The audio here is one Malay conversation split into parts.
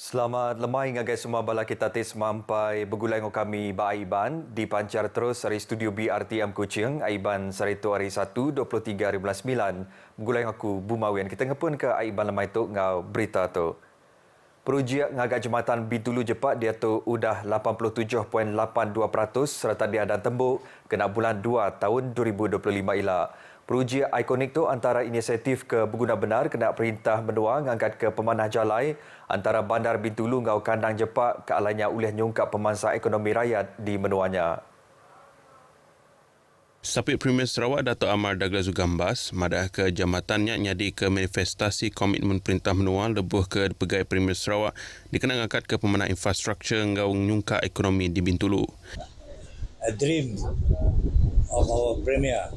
Selamat lemai ngagai semua bala kita tis mampai bergulai dengan kami ba Aiban dipancar terus dari studio BRTM Kuching Aiban Sarito hari 1 23 bulan 9 bergulai dengan aku Bumawian kita ngepun ke Aiban lemai tu ngau berita tu. Projek ngagak jembatan Bintulu Jepat dia tu udah 87.82% serta dia dan tembuk kena bulan 2 tahun 2025 ila. Projek ikonik tu antara inisiatif ke berguna benar kena perintah menua ngangkat ke pemanah jalai antara Bandar Bintulu ngau kandang Jepat ke alanya oleh nyungkap pemangsa ekonomi rakyat di menuanya. Sapit Premier Sarawak Dato' Amar Douglas Ugambas madah ke jambatannya nyadi ke manifestasi komitmen Perintah Menua lebuh ke Pegawai Premier Sarawak dikenang angkat ke pemanah infrastruktur ngau nyungka ekonomi di Bintulu. A dream of our Premier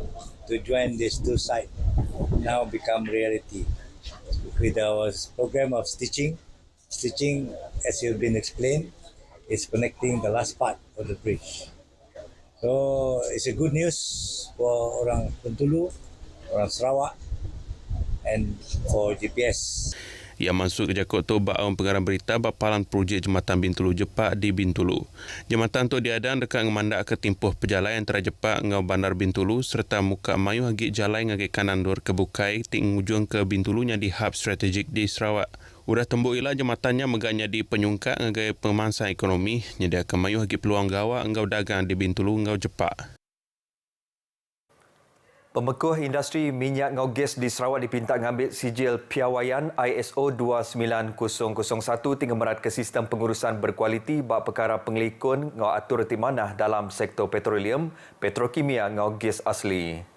to join these two sites now become reality with our program of stitching. Stitching, as you've been explained, is connecting the last part of the bridge. So it's a good news for orang Bintulu, orang Sarawak, and for GPS. Ia masuk ke Jakut tu baum pengarang berita bapalan projek jembatan Bintulu Jepat di Bintulu. Jembatan tu diadang dekat ngemandak ke timpuh perjalanan antara Jepat ngau Bandar Bintulu serta muka mayu hagi jalan ngagi kanan dur ke Bukai ting ujung ke Bintulunya di hub strategik di Sarawak. Udah tembuk ila jembatannya meganya di penyungkak ngagai pemangsa ekonomi nyedia ke mayu hagi peluang gawa ngau dagang di Bintulu ngau Jepat. Pemekuh industri minyak ngau gas di Sarawak dipinta mengambil sijil piawaian ISO 29001 tinggal merat ke sistem pengurusan berkualiti bab perkara pengelikun ngau atur timanah dalam sektor petroleum, petrokimia ngau gas asli.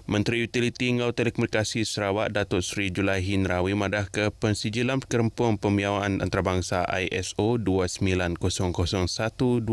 Menteri Utiliti ngau Telekomunikasi Sarawak Datuk Seri Julaihin Rawi madah ke pensijilan kerempung pemiawaan antarabangsa ISO 29001-2020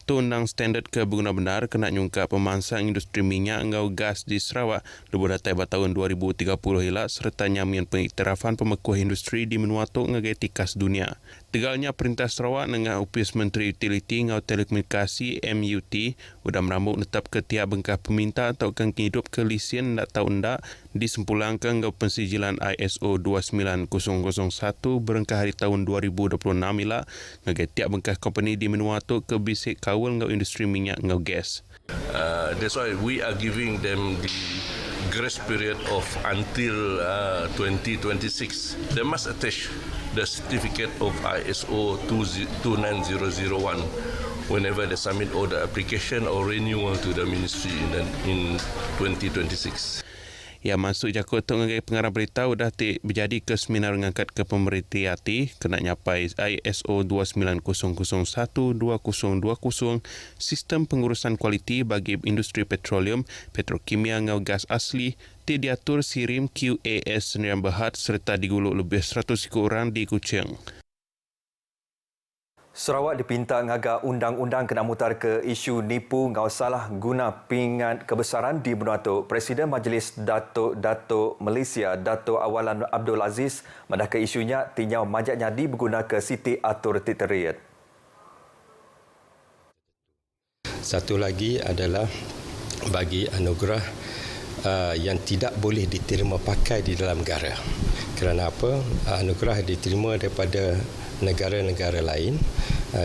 tundang standard ke berguna benar kena nyungkap pemangsa industri minyak ngau gas di Sarawak lebuh datai tahun 2030 hilang serta nyamian pengiktirafan pemekuh industri di menua tu ngagai tikas dunia. Tegalnya Perintah Sarawak dengan Upis Menteri Utiliti ngau Telekomunikasi MUT sudah merambut netap ke tiap bengkah peminta atau kan hidup ke lisen ndak tahu ndak disempulangkan ngau pensijilan ISO 29001 berengkah hari tahun 2026 ila ngagai tiap bengkah company di menua tu ke bisik kawal ngau industri minyak ngau gas. That's why we are giving them the grace period of until 2026. They must attach the certificate of ISO 29001 whenever they submit all the application or renewal to the ministry in 2026. Yang masuk Jakut tu ngagai pengarang berita sudah berjadi ke seminar mengangkat ke pemerintah hati kena nyapai ISO 29001-2020 sistem pengurusan kualiti bagi industri petroleum, petrokimia ngau gas asli diatur sirim QAS Sdn Bhd serta diguluk lebih 100 orang di Kuching. Sarawak dipinta ngagak undang-undang kena mutar ke isu nipu ngau salah guna pingat kebesaran di benua tu. Presiden Majlis Datuk Malaysia Dato' Awalan Abdul Aziz madah ke isunya tinyau majak nyadi berguna ke Siti Atur Titariat. Satu lagi adalah bagi anugerah yang tidak boleh diterima pakai di dalam negara. Kerana apa? Anugerah diterima daripada negara-negara lain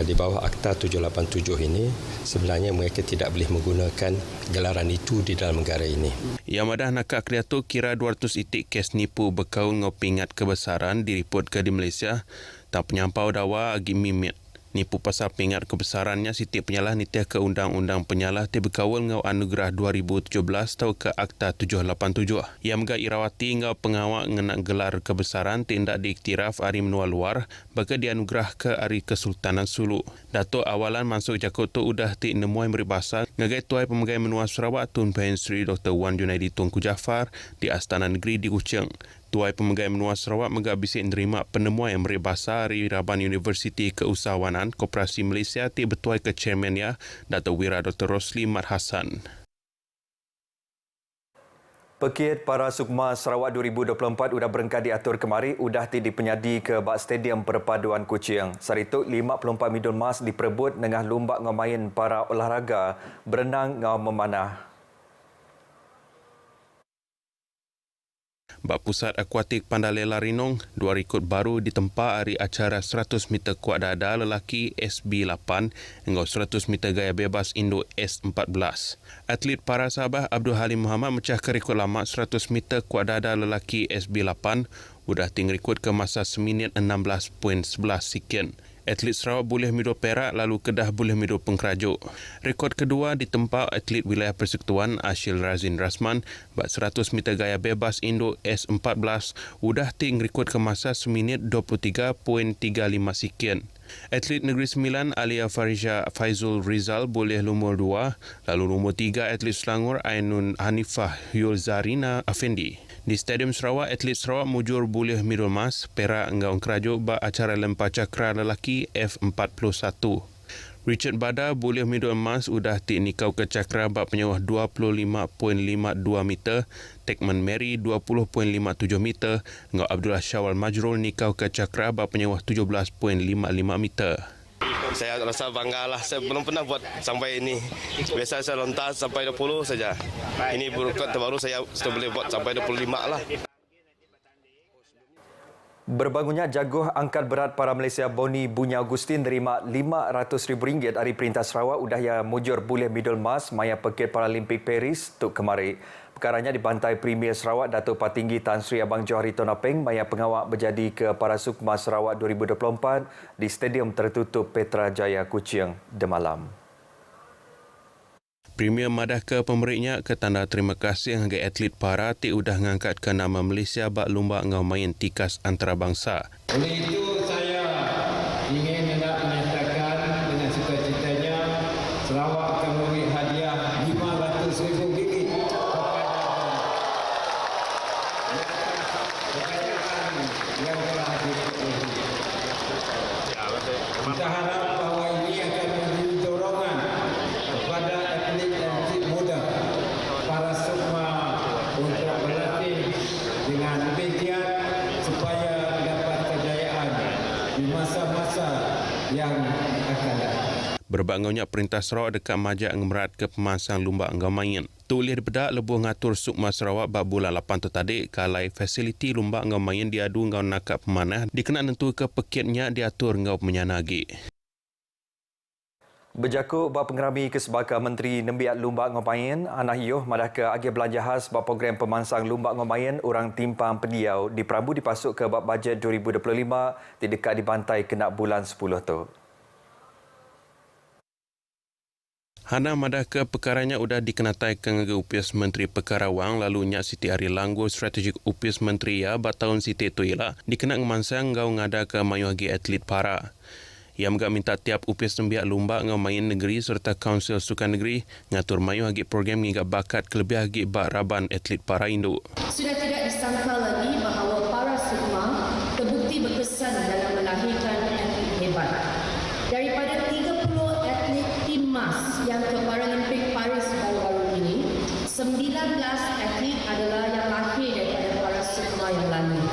di bawah Akta 787 ini sebenarnya mereka tidak boleh menggunakan gelaran itu di dalam negara ini. Yang madah nakak kreator kira 200 itik kes nipu berkau ngau pingat kebesaran diripot ke di Malaysia tak penyampau dawa agi mimit. Nipu pasal pingat kebesarannya Siti penyalah nitiah ke Undang-Undang Penyalah ti berkawal ngau anugerah 2017 tau ke Akta 787. Ia mega irawati ngau pengawak ngenak gelar kebesaran tindak diiktiraf ari menua luar bagi dianugerah ke ari Kesultanan Sulu. Datuk Awalan masuk Jakut tu udah ti nemuai meribasa ngagai tuai pemegai menua Sarawak Tun Pahin Sri Dr. Wan Junaidi Tunku Jaafar di Astana Negeri di Kuching. Tuai Pemegai Menua Sarawak megak bisik menerima penemuan yang meribasa dari Raban Universiti Keusahawanan Koperasi Malaysia ti bertuai ke chairmannya Dato' Wira Dr. Rosli Mat Hassan. Pekit Para Sukma Sarawak 2024 sudah berengkah diatur kemari udah ti dipenyadi ke bak Stadium Perpaduan Kuching. Saritu 54 medal emas diperebut dengan lumba ngamain para olahraga berenang ngau memanah. Bak Pusat Akuatik Pandalela Rinong, 2 rekod baru ditempa hari acara 100 meter kuat dada lelaki SB8 hingga 100 meter gaya bebas Indo S14. Atlet para Sabah Abdul Halim Muhammad mecahkan rekod lama 100 meter kuat dada lelaki SB8 sudah tinggi rekod ke masa seminit 16.11 sekian. Atlet Sarawak boleh medal perak lalu Kedah boleh medal pengkerajuk. Rekod kedua ditempa atlet wilayah Persekutuan Ashil Razin Rasman bak 100 meter gaya bebas Indo S14 sudah tinggi rekod ke masa seminit 23.35 sekian. Atlet Negeri Sembilan Alia Farisha Faizul Rizal boleh nombor 2, lalu nombor 3 atlet Selangor Ainun Hanifah Yulzarina Afendi. Di Stadium Sarawak, atlet Sarawak mujur boleh medal emas, perak hingga kerajuk bak acara lempar cakra lelaki F41. Richard Bada boleh medal emas sudah nikau ke cakra bak penyawah 25.52 meter, Tekman Mary 20.57 meter, hingga Abdullah Syawal Majrul nikau ke cakra bak penyawah 17.55 meter. Saya rasa bangga lah. Saya belum pernah buat sampai ini. Biasa saya lontar sampai 20 saja. Ini rekod terbaru saya sudah boleh buat sampai 25 lah. Berbangunnya jaguh angkat berat para Malaysia Boni Bunya Agustin terima RM500,000 dari Perintah Sarawak udahya mujur boleh medal emas Maya Pekit Paralimpik Paris tuk kemari. Perkaranya di Pantai Premier Sarawak, Datuk Patinggi Tan Sri Abang Johari Tonapeng Maya pengawak berjadi ke Parasukma Sarawak 2024 di Stadium Tertutup Petra Jaya Kuching Demalam. Premier madah ke pemeriknya ke tanda terima kasih hingga atlet para udah ngangkat ke nama Malaysia bak lumba ngau main tikas antarabangsa. Oleh itu saya ingin hendak menyatakan dengan sukacitanya Sarawak akan memberi hadiah RM500,000 yang telah diperoleh. Kita harap bahawa ini akan menjadi dorongan kepada atlet-atlet muda para sukma untuk berlatih dengan lebih giat supaya dapat kejayaan di masa-masa yang akan datang. Berbangunnya Perintah Sarawak dekat majak ngemerat ke pemasang lumba angau main. Tulis bedak lebuh ngatur Sukma Sarawak bab bulan 8 tu tadi kalai fasiliti lumba angau main diadu ngau nakak pemanah dikena nentu ke pekitnya diatur ngau menyanagi. Berjakuk bab pengerami kesebaka Menteri Nembiat Lumba Ngomayan Anah Yoh madah ke agi belanja khas bab program pemansang Lumba Ngomayan orang timpang pendiau di Prabu dipasuk ke bab bajet 2025 di dekat di bantai kena bulan 10 tu. Hana madah ke perkaranya sudah dikenatai ke UPS Menteri Perkara Wang lalu Nyak Siti Ari Langgur strategik UPS Menteri ya batahun Siti tu ialah dikena ngemansang ngau ngada ke mayuhagi atlet para. Ia juga minta tiap UPS Nembiat Lumba ngau main negeri serta Kaunsil Sukan Negeri ngatur mayuhagi program hingga bakat kelebih hagi bak raban atlet para Indo. Sudah tidak disangka lagi bahawa para sukma terbukti berkesan dalam melahirkan atlet hebat. Daripada 30 atlet timmas yang ke Paralimpik Paris baru-baru ini, 19 atlet adalah yang lahir daripada para sukma yang lalu.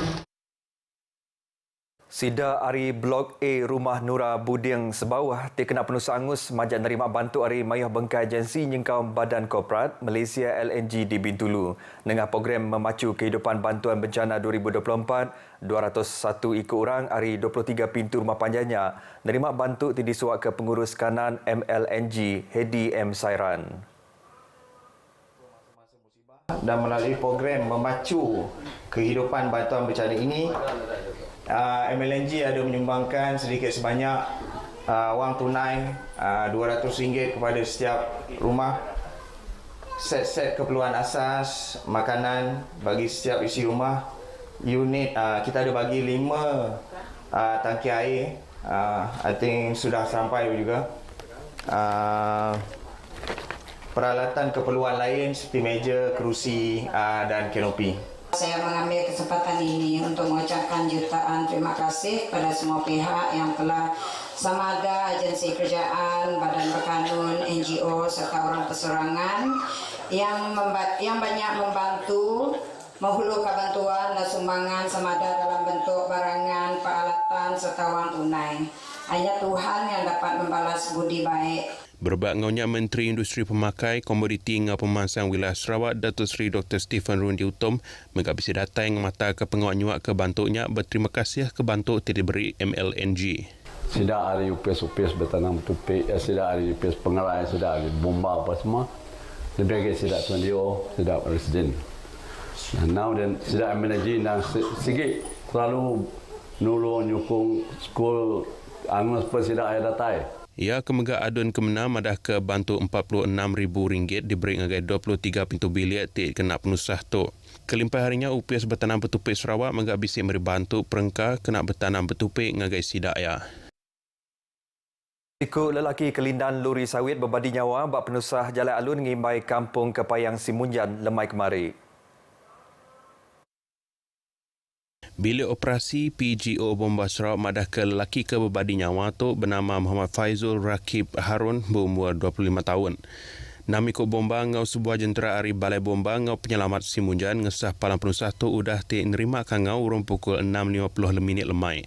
Sida Ari Blok A Rumah Nura Buding Sebawah terkena penuh angus majak nerima bantu Ari mayuh bengkai agensi nyengkau Badan Korporat Malaysia LNG di Bintulu. Dengan program memacu kehidupan bantuan bencana 2024, 201 ikut orang Ari 23 pintu rumah panjangnya nerima bantu disuak ke pengurus kanan MLNG Hedi M. Sairan. Dan melalui program memacu kehidupan bantuan bencana ini, MLNG ada menyumbangkan sedikit sebanyak wang tunai RM200 kepada setiap rumah, set-set keperluan asas, makanan bagi setiap isi rumah, unit kita ada bagi 5 tangki air, I think sudah sampai juga, peralatan keperluan lain seperti meja, kerusi dan kanopi. Saya mengambil kesempatan ini untuk mengucapkan jutaan terima kasih kepada semua pihak yang telah sama ada agensi kerajaan, badan berkanun, NGO serta orang perseorangan yang banyak membantu menghulurkan bantuan dan sumbangan sama ada dalam bentuk barangan, peralatan serta wang tunai. Hanya Tuhan yang dapat membalas budi baik. Berbak ngaunya Menteri Industri Pemakai, Komoditi dengan Pemansang Wilayah Sarawak, Datuk Seri Dr. Stephen Rundi Utom, mengabisi data yang mata ke pengawak nyuak ke bantuknya, berterima kasih ke bantuk tidak diberi MLNG. Tidak ada UPS bertanam tupik, tidak ada UPS pengerai, tidak ada bomba apa semua. Lebih lagi tidak Tuan Dio, tidak Presiden. Now dan tidak MLNG dan sikit selalu nolong nyukung skul angus persida air datai. Ia kemegak adun kemenam adah ke bantu RM46,000 diberi ngagai 23 pintu bilik ti kena penusah tu. Kelimpah harinya UPS bertanam betupik Sarawak megak bisi memberi bantu perengka kena bertanam betupik ngagai sidaya. Ikut lelaki kelindan lori sawit berbadi nyawa bak penusah jalan alun ngimbai kampung Kepayang Simunjan lemai kemari. Bilik operasi PGO Bomba Sarawak madah ke lelaki ke berbadi nyawa tu bernama Muhammad Faizul Rakib Harun berumur 25 tahun. Nam ikut bomba ngau sebuah jentera ari balai bomba ngau penyelamat Simunjan ngesah palang penusah tu udah nerima kangau urung pukul 6.50 lemai.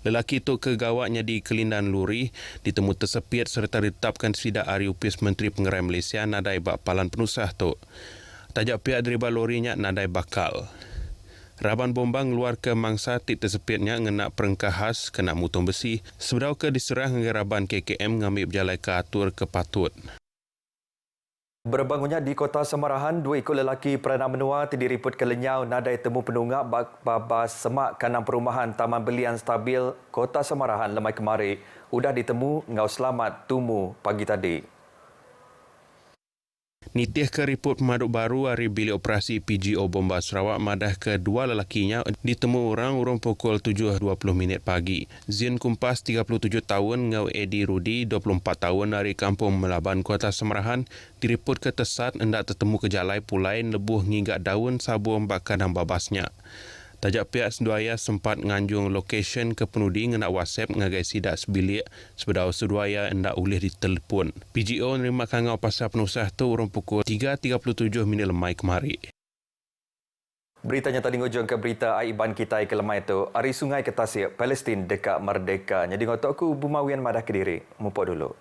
Lelaki itu kegawaknya di kelindan luri ditemu tersepit serta ditetapkan sidak hari UPS Menteri Pengerai Malaysia nadai bak palan penusah tu. Tajak pihak deriba lorinya nadai bakal. Raban bomba ngeluar ke mangsa tit tersepitnya ngenak perengkah khas kena mutong besi sebedau ke diserah dengan raban KKM ngambil berjalai ke atur ke patut. Berbangunnya di Kota Semarahan, dua ikut lelaki perdana menua diriput ke lenyau nadai temu penunggak babas semak kanang perumahan Taman Belian Stabil Kota Semarahan lemai kemari udah ditemu ngau selamat tumu pagi tadi. Nitih ke riput pemaduk baru hari bilik operasi PGO Bomba Sarawak madah ke dua lelakinya ditemu orang urung pukul 7.20 pagi. Zin Kumpas 37 tahun ngau Edi Rudi 24 tahun dari Kampung Melaban Kota Semarahan diriput ke tesat hendak tertemu ke jalai pulai lebuh ngigak daun sabun bak kadang babasnya. Tajak pihak seduaya sempat nganjung location ke penudi ngenak WhatsApp ngagai sidak sebilik sebedau seduaya hendak ulih ditelepon. PGO nerima kangau pasal penusah tu urung pukul 3.37 lemai kemari. Beritanya tadi ngujung ke berita Aiban kita ke lemai itu. Ari Sungai Ketasik, Palestin dekat merdeka. Jadi ngotok aku Bumawian madah Kediri. Mupok dulu.